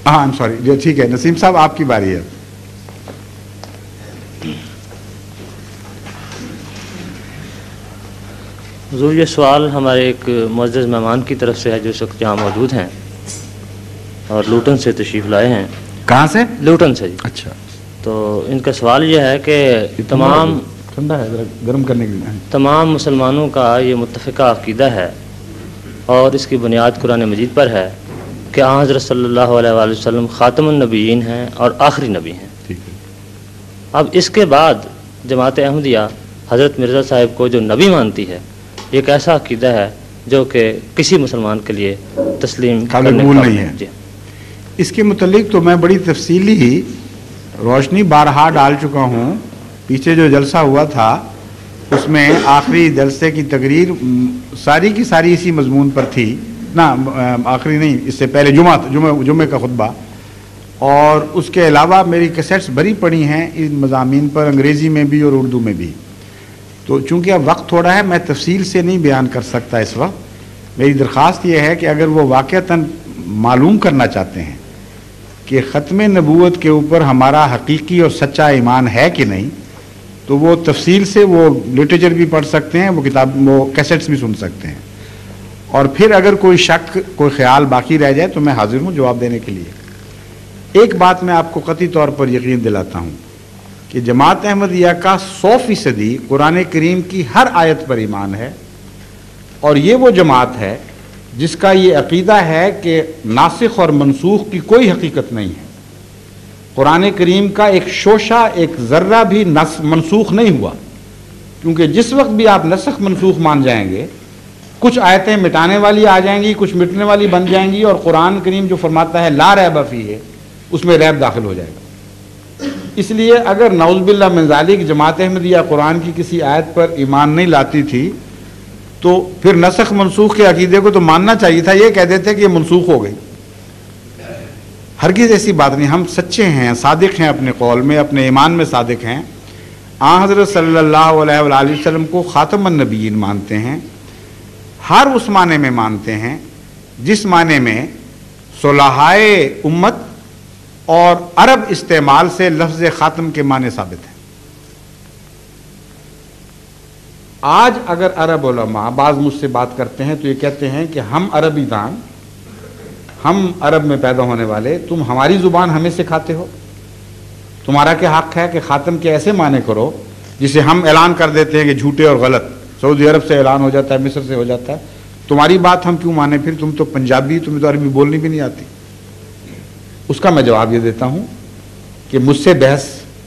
ہاں سوری جی ٹھیک ہے، نسیم صاحب آپ کی باری ہے. حضور یہ سوال ہمارے ایک معزز مہمان کی طرف سے ہے جو اس وقت یہاں موجود ہیں اور لوٹن سے تشریف لائے ہیں. کہاں سے؟ لوٹن سے جی. اچھا. تو ان کا سوال یہ ہے کہ تمام ٹھنڈا ہے ذرا گرم کرنے کے لیے. تمام مسلمانوں کا یہ متفقہ عقیدہ ہے اور اس کی بنیاد قرآن مجید پر ہے کہ آن حضرت صلی اللہ علیہ وآلہ وسلم خاتم النبیین ہیں اور آخری نبی ہیں. اب اس کے بعد جماعت احمدیہ حضرت مرزا صاحب کو جو نبی مانتی ہے، ایک ایسا عقیدہ ہے جو کہ کسی مسلمان کے لیے تسلیم قابل قبول نہیں ہے. جی. اس کے متعلق تو میں بڑی تفصیلی روشنی بارہا ڈال چکا ہوں. پیچھے جو جلسہ ہوا تھا اس میں آخری جلسے کی تقریر ساری کی ساری اسی مضمون پر تھی نا، آخری نہیں، اس سے پہلے جمعہ کا خطبہ، اور اس کے علاوہ میری کیسٹس بھری پڑی ہیں ان مضامین پر، انگریزی میں بھی اور اردو میں بھی. تو چونکہ اب وقت تھوڑا ہے میں تفصیل سے نہیں بیان کر سکتا اس وقت. میری درخواست یہ ہے کہ اگر وہ واقعتاً معلوم کرنا چاہتے ہیں کہ ختم نبوت کے اوپر ہمارا حقیقی اور سچا ایمان ہے کہ نہیں، تو وہ تفصیل سے وہ لٹریچر بھی پڑھ سکتے ہیں، وہ کیسٹس بھی سن سکتے ہیں. اور پھر اگر کوئی شک، کوئی خیال باقی رہ جائے تو میں حاضر ہوں جواب دینے کے لیے. ایک بات میں آپ کو قطعی طور پر یقین دلاتا ہوں کہ جماعت احمدیہ کا 100% قرآن کریم کی ہر آیت پر ایمان ہے، اور یہ وہ جماعت ہے جس کا یہ عقیدہ ہے کہ ناسخ اور منسوخ کی کوئی حقیقت نہیں ہے. قرآن کریم کا ایک شوشہ، ایک ذرہ بھی منسوخ نہیں ہوا، کیونکہ جس وقت بھی آپ نسخ منسوخ مان جائیں گے، کچھ آیتیں مٹانے والی آ جائیں گی، کچھ مٹنے والی بن جائیں گی، اور قرآن کریم جو فرماتا ہے لا ریب فیہ، اس میں ریب داخل ہو جائے گا. اس لیے اگر نعوذ باللہ من ذالک جماعت احمدیہ قرآن کی کسی آیت پر ایمان نہیں لاتی تھی تو پھر نسخ منسوخ کے عقیدے کو تو ماننا چاہیے تھا. یہ کہہ دیتے کہ یہ منسوخ ہو گئی. ہرگز ایسی بات نہیں. ہم سچے ہیں، صادق ہیں اپنے قول میں، اپنے ایمان میں صادق ہیں. آن حضرت صلی اللہ علیہ وآلہ وسلم کو خاتم النبیین مانتے ہیں، ہر اس معنی میں مانتے ہیں جس معنی میں صلحائے امت اور عرب استعمال سے لفظ خاتم کے معنی ثابت ہیں. آج اگر عرب علماء بعض مجھ سے بات کرتے ہیں تو یہ کہتے ہیں کہ ہم عربی دان، ہم عرب میں پیدا ہونے والے، تم ہماری زبان ہمیں سکھاتے ہو. تمہارا کیا حق ہے کہ خاتم کے ایسے معنی کرو جسے ہم اعلان کر دیتے ہیں کہ جھوٹے اور غلط، سعودی عرب سے اعلان ہو جاتا ہے، مصر سے ہو جاتا ہے. تمہاری بات ہم کیوں مانیں؟ پھر تم تو پنجابی، تمہیں تو عربی بولنی بھی نہیں آتی. اس کا میں جواب یہ دیتا ہوں کہ مجھ سے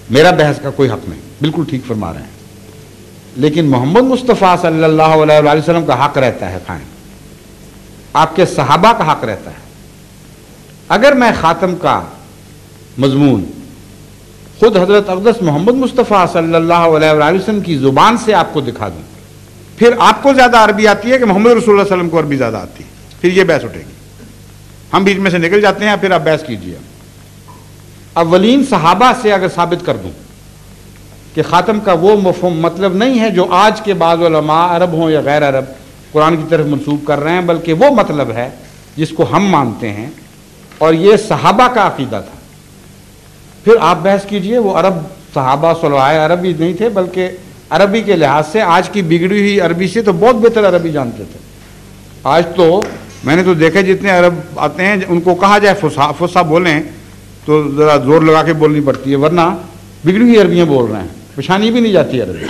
میرا بحث کا کوئی حق نہیں. بالکل ٹھیک فرما رہے ہیں، لیکن محمد مصطفیٰ صلی اللہ علیہ وآلہ وسلم کا حق رہتا ہے قائم، آپ کے صحابہ کا حق رہتا ہے. اگر میں خاتم کا مضمون خود حضرت اقدس محمد مصطفیٰ صلی اللہ علیہ وآلہ وسلم کی زبان سے آپ کو دکھا دوں، پھر آپ کو زیادہ عربی آتی ہے کہ محمد رسول اللہ صلی اللہ علیہ وسلم کو عربی زیادہ آتی ہے، پھر یہ بحث اٹھے گی. ہم بیچ میں سے نکل جاتے ہیں، پھر آپ بحث کیجیے. اولین صحابہ سے اگر ثابت کر دوں کہ خاتم کا وہ مفہوم مطلب نہیں ہے جو آج کے بعض علماء عرب ہوں یا غیر عرب قرآن کی طرف منسوب کر رہے ہیں، بلکہ وہ مطلب ہے جس کو ہم مانتے ہیں، اور یہ صحابہ کا عقیدہ تھا، پھر آپ بحث کیجئے. وہ عرب صحابہ صلحائے عربی نہیں تھے، بلکہ عربی کے لحاظ سے آج کی بگڑی ہوئی عربی سے تو بہت بہتر عربی جانتے تھے. آج تو میں نے تو دیکھا جتنے عرب آتے ہیں ان کو کہا جائے فصحا بولیں تو ذرا زور لگا کے بولنی پڑتی ہے، ورنہ بگڑی ہوئی عربیاں بول رہے ہیں، پہچانی بھی نہیں جاتی عربی.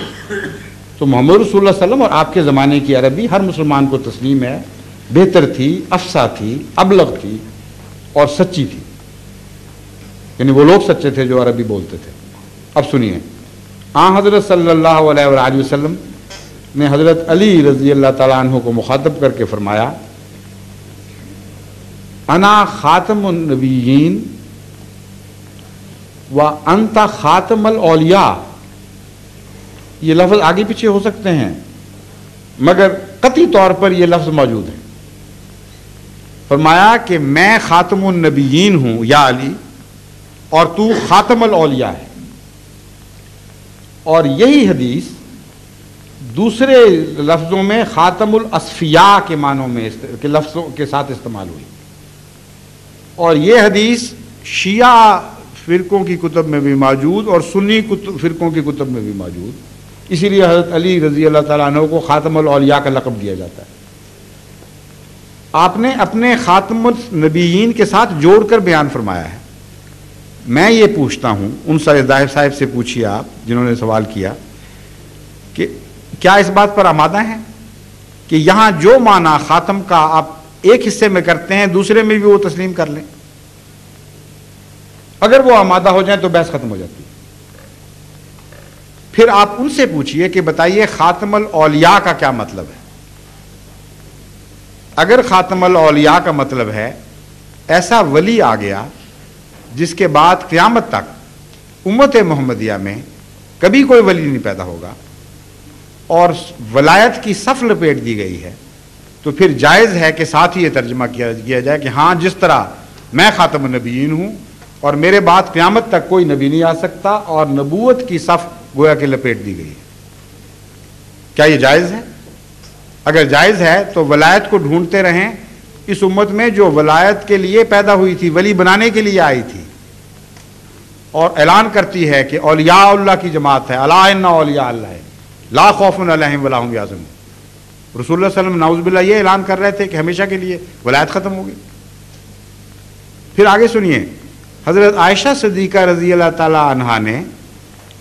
تو محمد رسول اللہ صلی اللہ علیہ وسلم اور آپ کے زمانے کی عربی ہر مسلمان کو تسلیم ہے، بہتر تھی، افصح تھی، ابلغ تھی اور سچی تھی. یعنی وہ لوگ سچے تھے جو عربی بولتے تھے. اب سنیے، آن حضرت صلی اللہ علیہ وآلہ وسلم نے حضرت علی رضی اللہ تعالیٰ عنہ کو مخاطب کر کے فرمایا، انا خاتم النبیین و انت خاتم الاولیاء. یہ لفظ آگے پیچھے ہو سکتے ہیں مگر قطعی طور پر یہ لفظ موجود ہے. فرمایا کہ میں خاتم النبیین ہوں یا علی، اور تو خاتم الاولیاء ہے. اور یہی حدیث دوسرے لفظوں میں خاتم الاصفیاء کے معنوں میں کے لفظوں کے ساتھ استعمال ہوئی. اور یہ حدیث شیعہ فرقوں کی کتب میں بھی موجود اور سنی فرقوں کی کتب میں بھی موجود. اسی لیے حضرت علی رضی اللہ تعالیٰ عنہ کو خاتم الاولیاء کا لقب دیا جاتا ہے. آپ نے اپنے خاتم النبیین کے ساتھ جوڑ کر بیان فرمایا ہے. میں یہ پوچھتا ہوں, ان صاحب سے پوچھیے آپ جنہوں نے سوال کیا, کہ کیا اس بات پر آمادہ ہیں کہ یہاں جو معنی خاتم کا آپ ایک حصے میں کرتے ہیں دوسرے میں بھی وہ تسلیم کر لیں؟ اگر وہ آمادہ ہو جائیں تو بحث ختم ہو جاتی ہے. پھر آپ ان سے پوچھئے کہ بتائیے خاتم الاولیاء کا کیا مطلب ہے. اگر خاتم الاولیاء کا مطلب ہے ایسا ولی آ گیا جس کے بعد قیامت تک امت محمدیہ میں کبھی کوئی ولی نہیں پیدا ہوگا اور ولایت کی صف لپیٹ دی گئی ہے, تو پھر جائز ہے کہ ساتھ ہی یہ ترجمہ کیا جائے کہ ہاں جس طرح میں خاتم النبیین ہوں اور میرے بعد قیامت تک کوئی نبی نہیں آ سکتا اور نبوت کی صف گویا کہ لپیٹ دی گئی ہے. کیا یہ جائز ہے؟ اگر جائز ہے تو ولایت کو ڈھونڈتے رہیں اس امت میں جو ولایت کے لیے پیدا ہوئی تھی, ولی بنانے کے لیے آئی تھی اور اعلان کرتی ہے کہ اولیاء اللہ کی جماعت ہے, الا ان اولیاء اللہ لا خوف علیہم ولا هم یحزنون. رسول اللہ صلی اللہ علیہ وسلم نعوذ باللہ یہ اعلان کر رہے تھے کہ ہمیشہ کے لیے ولایت ختم ہوگی. پھر آگے سنیے, حضرت عائشہ صدیقہ رضی اللہ تعالی عنہا نے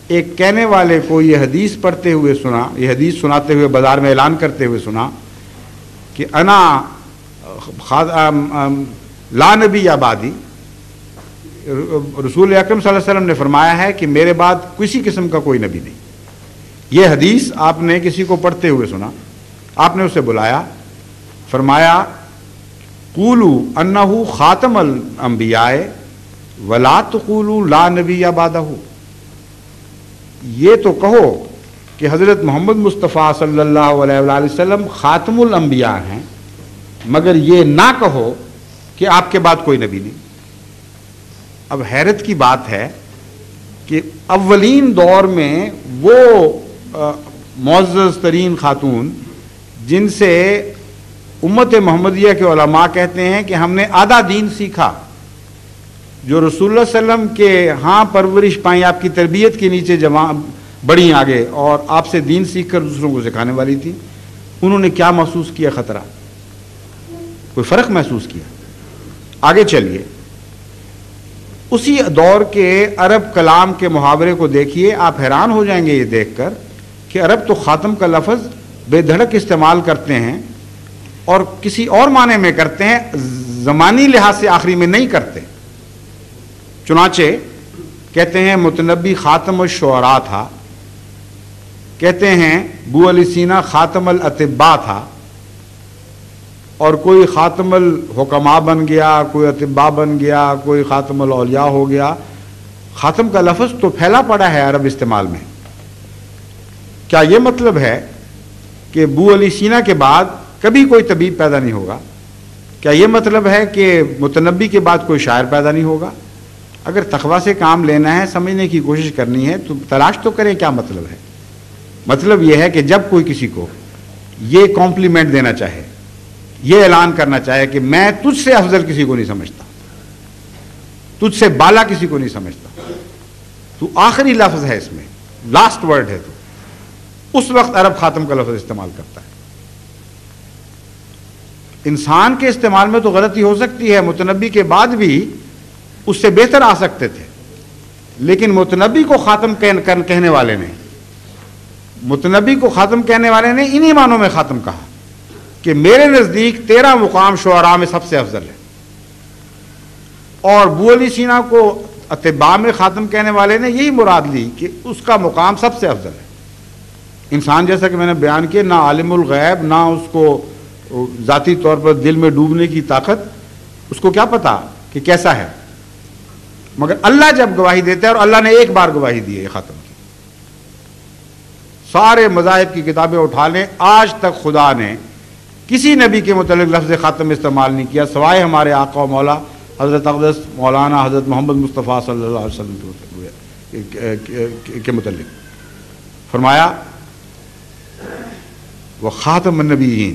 ایک کہنے والے کو یہ حدیث پڑھتے ہوئے سنا, یہ حدیث سناتے ہوئے بازار میں اعلان کرتے ہوئے سنا کہ انا لا نبی آبادی. رسول اکرم صلی اللہ علیہ وسلم نے فرمایا ہے کہ میرے بعد کسی قسم کا کوئی نبی نہیں. یہ حدیث آپ نے کسی کو پڑھتے ہوئے سنا, آپ نے اسے بلایا, فرمایا قولوا انہ خاتم الانبیاء ولا تقولوا لا نبی بعدہ. یہ تو کہو کہ حضرت محمد مصطفیٰ صلی اللہ علیہ وآلہ وسلم خاتم الانبیاء ہیں, مگر یہ نہ کہو کہ آپ کے بعد کوئی نبی نہیں. اب حیرت کی بات ہے کہ اولین دور میں وہ معزز ترین خاتون جن سے امت محمدیہ کے علماء کہتے ہیں کہ ہم نے آدھا دین سیکھا, جو رسول اللہ صلی اللہ علیہ وسلم کے ہاں پرورش پائیں, آپ کی تربیت کے نیچے بڑھی آگے اور آپ سے دین سیکھ کر دوسروں کو سکھانے والی تھی, انہوں نے کیا محسوس کیا خطرہ؟ کوئی فرق محسوس کیا؟ آگے چلیے, اسی دور کے عرب کلام کے محاورے کو دیکھیے, آپ حیران ہو جائیں گے یہ دیکھ کر کہ عرب تو خاتم کا لفظ بے دھڑک استعمال کرتے ہیں اور کسی اور معنی میں کرتے ہیں, زمانی لحاظ سے آخری میں نہیں کرتے. چنانچہ کہتے ہیں متنبی خاتم الشعراء تھا, کہتے ہیں بو علی سینا خاتم الاطباء تھا, اور کوئی خاتم الحکماء بن گیا, کوئی اطباء بن گیا, کوئی خاتم الاولیاء ہو گیا. خاتم کا لفظ تو پھیلا پڑا ہے عرب استعمال میں. کیا یہ مطلب ہے کہ بو علی سینا کے بعد کبھی کوئی طبیب پیدا نہیں ہوگا؟ کیا یہ مطلب ہے کہ متنبی کے بعد کوئی شاعر پیدا نہیں ہوگا؟ اگر تقویٰ سے کام لینا ہے, سمجھنے کی کوشش کرنی ہے, تو تلاش تو کریں کیا مطلب ہے. مطلب یہ ہے کہ جب کوئی کسی کو یہ کمپلیمنٹ دینا چاہے, یہ اعلان کرنا چاہے کہ میں تجھ سے افضل کسی کو نہیں سمجھتا, تجھ سے بالا کسی کو نہیں سمجھتا, تو آخری لفظ ہے اس میں, لاسٹ ورڈ ہے, تو اس وقت عرب خاتم کا لفظ استعمال کرتا ہے. انسان کے استعمال میں تو غلطی ہو سکتی ہے, متنبی کے بعد بھی اس سے بہتر آ سکتے تھے, لیکن متنبی کو خاتم کہنے والے نے, متنبی کو خاتم کہنے والے نے انہی معنوں میں خاتم کہا کہ میرے نزدیک 13 مقام شعراء میں سب سے افضل ہے, اور بو علی سینا کو اطباء میں خاتم کہنے والے نے یہی مراد لی کہ اس کا مقام سب سے افضل ہے. انسان جیسا کہ میں نے بیان کیا, نہ عالم الغیب, نہ اس کو ذاتی طور پر دل میں ڈوبنے کی طاقت, اس کو کیا پتا کہ کیسا ہے, مگر اللہ جب گواہی دیتا ہے, اور اللہ نے ایک بار گواہی دی ہے خاتم کی. سارے مذاہب کی کتابیں اٹھا لیں, آج تک خدا نے کسی نبی کے متعلق لفظ خاتم استعمال نہیں کیا سوائے ہمارے آقا و مولا حضرت اقدس مولانا حضرت محمد مصطفیٰ صلی اللہ علیہ وسلم کے متعلق. فرمایا وہ خاتم النبیین,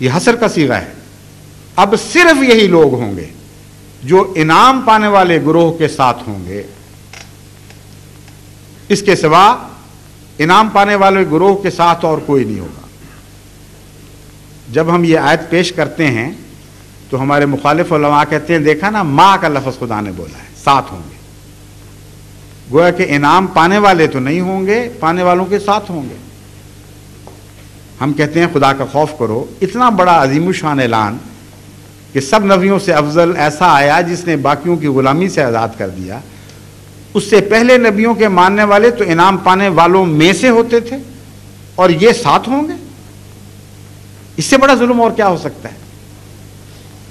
یہ حسر کا صیغہ ہے. اب صرف یہی لوگ ہوں گے جو انعام پانے والے گروہ کے ساتھ ہوں گے. اس کے سوا انعام پانے والے گروہ کے ساتھ اور کوئی نہیں ہوگا. جب ہم یہ آیت پیش کرتے ہیں تو ہمارے مخالف علماء کہتے ہیں دیکھا نا ماں کا لفظ خدا نے بولا ہے، ساتھ ہوں گے. گویا کہ انعام پانے والے تو نہیں ہوں گے، پانے والوں کے ساتھ ہوں گے. ہم کہتے ہیں خدا کا خوف کرو. اتنا بڑا عظیم الشان اعلان کہ سب نبیوں سے افضل ایسا آیا جس نے باقیوں کی غلامی سے آزاد کر دیا. اس سے پہلے نبیوں کے ماننے والے تو انعام پانے والوں میں سے ہوتے تھے اور یہ ساتھ ہوں گے. اس سے بڑا ظلم اور کیا ہو سکتا ہے؟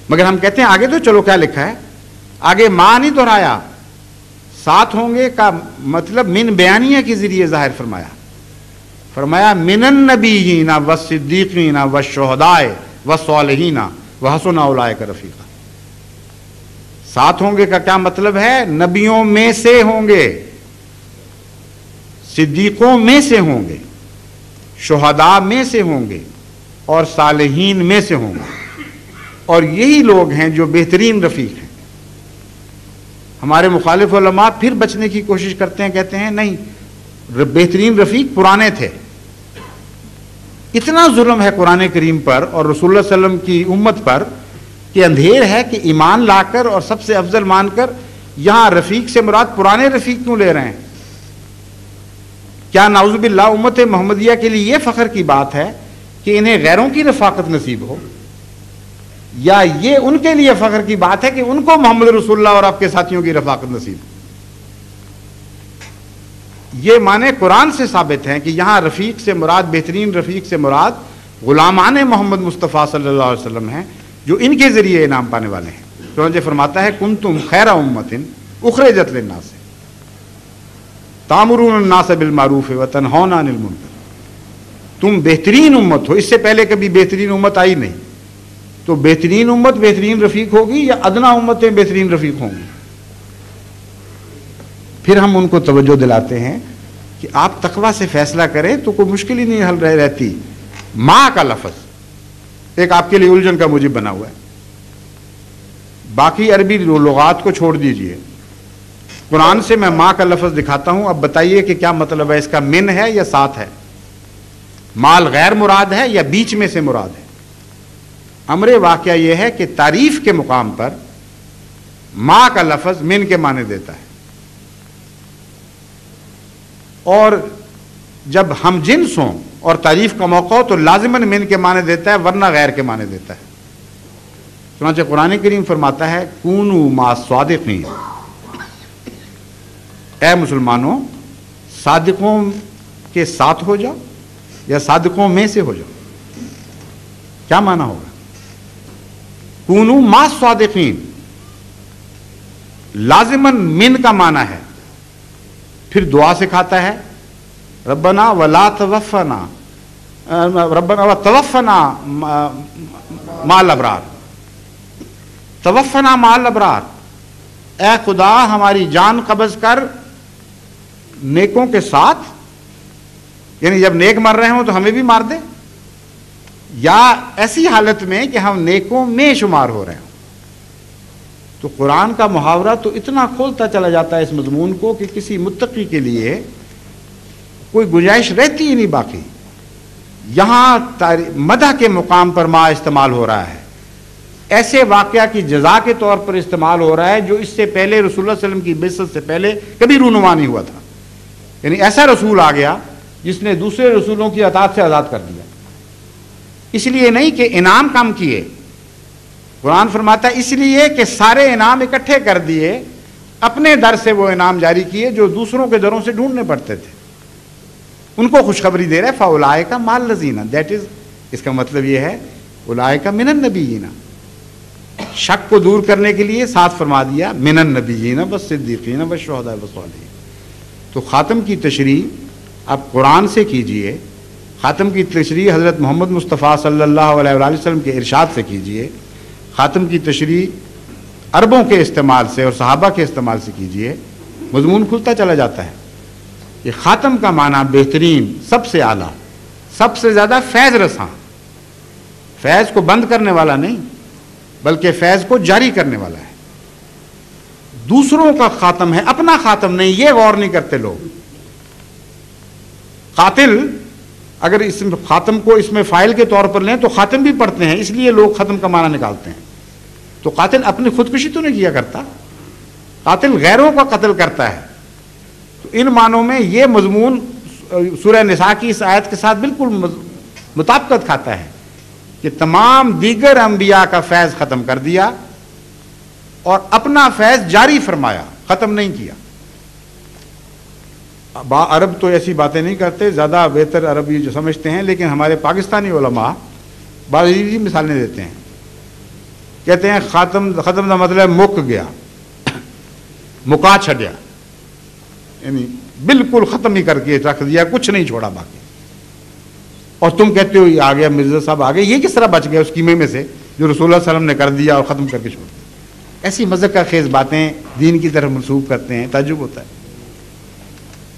مگر ہم کہتے ہیں آگے تو چلو کیا لکھا ہے، آگے ماں نہیں دہرایا. ساتھ ہوں گے کا مطلب من بیانیہ کے ذریعے ظاہر فرمایا من النبیین والصدیقین والشہداء والصالحین وحسن اولئک رفیقا. ساتھ ہوں گے کا کیا مطلب ہے؟ نبیوں میں سے ہوں گے، صدیقوں میں سے ہوں گے، شہداء میں سے ہوں گے اور صالحین میں سے ہوں گے. اور یہی لوگ ہیں جو بہترین رفیق ہیں. ہمارے مخالف علماء پھر بچنے کی کوشش کرتے ہیں، کہتے ہیں نہیں، بہترین رفیق پرانے تھے. اتنا ظلم ہے قرآن کریم پر اور رسول اللہ صلی اللہ علیہ وسلم کی امت پر کہ اندھیر ہے کہ ایمان لا کر اور سب سے افضل مان کر یہاں رفیق سے مراد پرانے رفیق کیوں لے رہے ہیں؟ کیا نعوذ باللہ امت محمدیہ کے لیے یہ فخر کی بات ہے کہ انہیں غیروں کی رفاقت نصیب ہو، یا یہ ان کے لیے فخر کی بات ہے کہ ان کو محمد رسول اللہ اور آپ کے ساتھیوں کی رفاقت نصیب ہو؟ یہ معنی قرآن سے ثابت ہیں کہ یہاں رفیق سے مراد، بہترین رفیق سے مراد غلامان محمد مصطفیٰ صلی اللہ علیہ وسلم ہیں جو ان کے ذریعے انعام پانے والے ہیں. چنانچہ فرماتا ہے کنتم خیر امۃ اخرجت للناس تامرون الناس بالمعروف وتنہون عن المنکر. تم بہترین امت ہو. اس سے پہلے کبھی بہترین امت آئی نہیں. تو بہترین امت بہترین رفیق ہوگی یا ادنا امتیں بہترین رفیق ہوں گی؟ پھر ہم ان کو توجہ دلاتے ہیں کہ آپ تقویٰ سے فیصلہ کریں تو کوئی مشکل ہی نہیں حل رہتی. ماں کا لفظ ایک آپ کے لیے الجھن کا موجب بنا ہوا ہے. باقی عربی لغات کو چھوڑ دیجئے، قرآن سے میں ماں کا لفظ دکھاتا ہوں. اب بتائیے کہ کیا مطلب ہے اس کا؟ من ہے یا ساتھ ہے؟ مال غیر مراد ہے یا بیچ میں سے مراد ہے؟ امر واقعہ یہ ہے کہ تعریف کے مقام پر ماں کا لفظ من کے معنی دیتا ہے، اور جب ہم جنس ہوں اور تعریف کا موقع ہو تو لازماً من کے معنی دیتا ہے، ورنہ غیر کے معنی دیتا ہے. چنانچہ قرآن کریم فرماتا ہے کونوا مع الصادقین، اے مسلمانوں صادقوں کے ساتھ ہو جاؤ یا صادقوں میں سے ہو جاؤ. کیا معنی ہوگا؟ کونوا مع الصادقین لازماً من کا معنی ہے. پھر دعا سکھاتا ہے ربنا ولا توفنا، ربنا وتوفنا مع الابرار، توفنا مع الابرار. اے خدا ہماری جان قبض کر نیکوں کے ساتھ، یعنی جب نیک مر رہے ہوں تو ہمیں بھی مار دے، یا ایسی حالت میں کہ ہم نیکوں میں شمار ہو رہے ہوں. تو قرآن کا محاورہ تو اتنا کھولتا چلا جاتا ہے اس مضمون کو کہ کسی متقی کے لیے کوئی گنجائش رہتی ہی نہیں باقی. یہاں مدح کے مقام پر ما استعمال ہو رہا ہے، ایسے واقعہ کی جزا کے طور پر استعمال ہو رہا ہے جو اس سے پہلے رسول اللہ صلی اللہ علیہ وسلم کی بعثت سے پہلے کبھی رونما نہیں ہوا تھا. یعنی ایسا رسول آ گیا جس نے دوسرے رسولوں کی اطاعت سے آزاد کر دیا. اس لیے نہیں کہ انعام کم کیے، قرآن فرماتا ہے اس لیے کہ سارے انعام اکٹھے کر دیے، اپنے در سے وہ انعام جاری کیے جو دوسروں کے دروں سے ڈھونڈنے پڑتے تھے. ان کو خوشخبری دے رہے فاولئک مع الذین، دیٹ از، اس کا مطلب یہ ہے اولئک من النبیین. شک کو دور کرنے کے لیے ساتھ فرما دیا من النبیین والصدیقین والشہداء والصالحین. تو خاتم کی تشریح اب قرآن سے کیجئے، خاتم کی تشریح حضرت محمد مصطفیٰ صلی اللہ علیہ وآلہ وسلم کے ارشاد سے کیجئے، خاتم کی تشریح عربوں کے استعمال سے اور صحابہ کے استعمال سے کیجئے. مضمون کھلتا چلا جاتا ہے. یہ خاتم کا معنی بہترین، سب سے اعلیٰ، سب سے زیادہ فیض رساں. فیض کو بند کرنے والا نہیں بلکہ فیض کو جاری کرنے والا ہے. دوسروں کا خاتم ہے، اپنا خاتم نہیں. یہ غور نہیں کرتے لوگ. قاتل اگر اس خاتم کو اس میں فائل کے طور پر لیں تو خاتم بھی پڑھتے ہیں، اس لیے لوگ ختم کا معنی نکالتے ہیں. تو قاتل اپنی خودکشی تو نہیں کیا کرتا، قاتل غیروں کا قتل کرتا ہے. تو ان معنوں میں یہ مضمون سورہ نساء کی اس آیت کے ساتھ بالکل مطابقت کھاتا ہے کہ تمام دیگر انبیاء کا فیض ختم کر دیا اور اپنا فیض جاری فرمایا، ختم نہیں کیا. عرب تو ایسی باتیں نہیں کرتے، زیادہ بہتر عرب یہ جو سمجھتے ہیں، لیکن ہمارے پاکستانی علماء بعض عجیب مثالیں دیتے ہیں. کہتے ہیں ختم کا مطلب مک گیا، مکا چھڈیا، یعنی بالکل ختم ہی کر کے رکھ دیا، کچھ نہیں چھوڑا باقی. اور تم کہتے ہو یہ آ گیا، مرزا صاحب آ گئے، یہ کس طرح بچ گیا اس قیمے میں سے جو رسول اللہ صلی اللہ علیہ وسلم نے کر دیا اور ختم کر کے چھوڑ دیا. ایسی مذہب کا خیز باتیں دین کی طرف منسوخ کرتے ہیں، تعجب ہوتا ہے.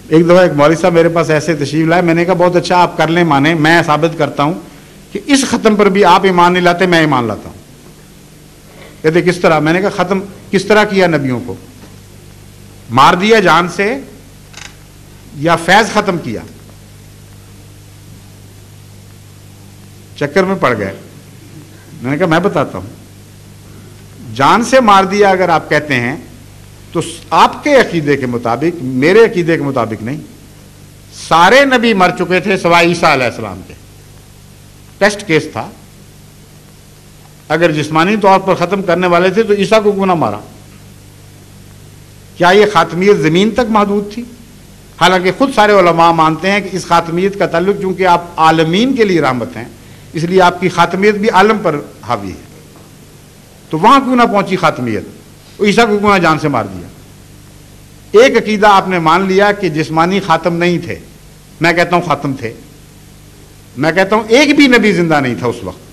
ایک دفعہ ایک مولوی صاحب میرے پاس ایسے تشریف لائے، میں نے کہا بہت اچھا آپ کر لیں مانے، میں ثابت کرتا ہوں کہ اس ختم پر بھی آپ ایمان نہیں لاتے، میں ایمان لاتا ہوں. کہتے کس طرح؟ میں نے کہا ختم کس طرح کیا؟ نبیوں کو مار دیا جان سے یا فیض ختم کیا؟ چکر میں پڑ گئے. میں نے کہا میں بتاتا ہوں. جان سے مار دیا اگر آپ کہتے ہیں تو آپ کے عقیدے کے مطابق، میرے عقیدے کے مطابق نہیں. سارے نبی مر چکے تھے سوائے عیسیٰ علیہ السلام کے. ٹیسٹ کیس تھا. اگر جسمانی طور پر ختم کرنے والے تھے تو عیسیٰ کو کیوں نہ مارا؟ کیا یہ خاتمیت زمین تک محدود تھی؟ حالانکہ خود سارے علماء مانتے ہیں کہ اس خاتمیت کا تعلق، چونکہ آپ عالمین کے لیے رحمت ہیں، اس لیے آپ کی خاتمیت بھی عالم پر حاوی ہے. تو وہاں کیوں نہ پہنچی خاتمیت؟ عیسیٰ کو کیوں نہ جان سے مار دیا؟ ایک عقیدہ آپ نے مان لیا کہ جسمانی خاتم نہیں تھے. میں کہتا ہوں خاتم تھے. میں کہتا ہوں ایک بھی نبی زندہ نہیں تھا اس وقت.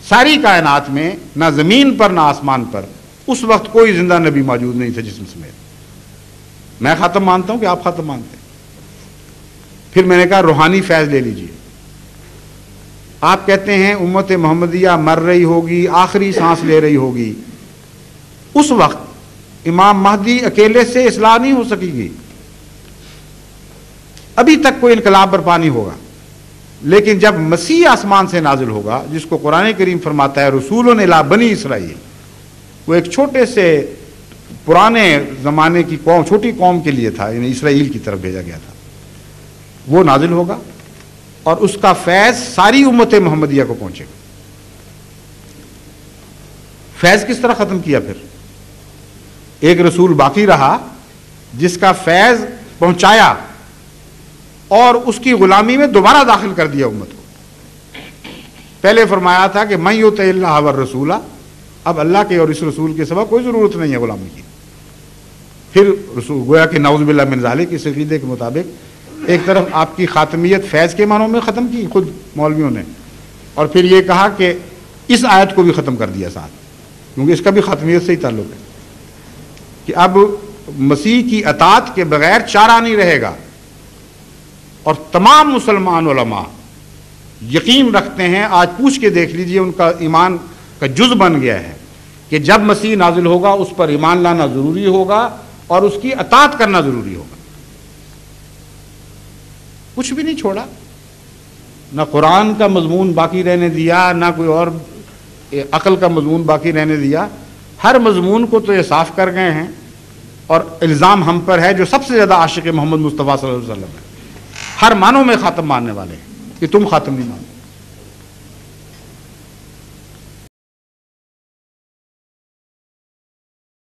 ساری کائنات میں نہ زمین پر نہ آسمان پر اس وقت کوئی زندہ نبی موجود نہیں تھا جسم سمیت. میں خاتم مانتا ہوں کہ آپ خاتم مانتے ہیں. پھر میں نے کہا روحانی فیض لے لیجئے. آپ کہتے ہیں امت محمدیہ مر رہی ہوگی، آخری سانس لے رہی ہوگی. اس وقت امام مہدی اکیلے سے اصلاح نہیں ہو سکے گی. ابھی تک کوئی انقلاب برپا نہیں ہوگا. لیکن جب مسیح آسمان سے نازل ہوگا، جس کو قرآن کریم فرماتا ہے رسول الی بنی اسرائیل، وہ ایک چھوٹے سے پرانے زمانے کی قوم، چھوٹی قوم کے لیے تھا، یعنی اسرائیل کی طرف بھیجا گیا تھا. وہ نازل ہوگا اور اس کا فیض ساری امت محمدیہ کو پہنچے گا. فیض کس طرح ختم کیا؟ پھر ایک رسول باقی رہا جس کا فیض پہنچایا اور اس کی غلامی میں دوبارہ داخل کر دیا امت کو. پہلے فرمایا تھا کہ من یطع اللہ والرسول، اب اللہ کے اور اس رسول کے سوا کوئی ضرورت نہیں ہے غلامی کی. پھر رسول گویا کہ نعوذ باللہ من ذالک، اس عقیدے کے مطابق ایک طرف آپ کی خاتمیت فیض کے معنوں میں ختم کی خود مولویوں نے، اور پھر یہ کہا کہ اس آیت کو بھی ختم کر دیا ساتھ، کیونکہ اس کا بھی خاتمیت سے ہی تعلق ہے کہ اب مسیح کی اطاعت کے بغیر چارہ نہیں رہے گا. اور تمام مسلمان علماء یقین رکھتے ہیں، آج پوچھ کے دیکھ لیجئے، ان کا ایمان کا جز بن گیا ہے کہ جب مسیح نازل ہوگا اس پر ایمان لانا ضروری ہوگا اور اس کی اطاعت کرنا ضروری ہوگا. کچھ بھی نہیں چھوڑا، نہ قرآن کا مضمون باقی رہنے دیا، نہ کوئی اور عقل کا مضمون باقی رہنے دیا. ہر مضمون کو تو یہ صاف کر گئے ہیں، اور الزام ہم پر ہے جو سب سے زیادہ عاشق محمد مصطفیٰ صلی اللہ علیہ وسلم ہے. ہر معنوں میں خاتم ماننے والے ہیں کہ تم خاتم نہیں مانتے.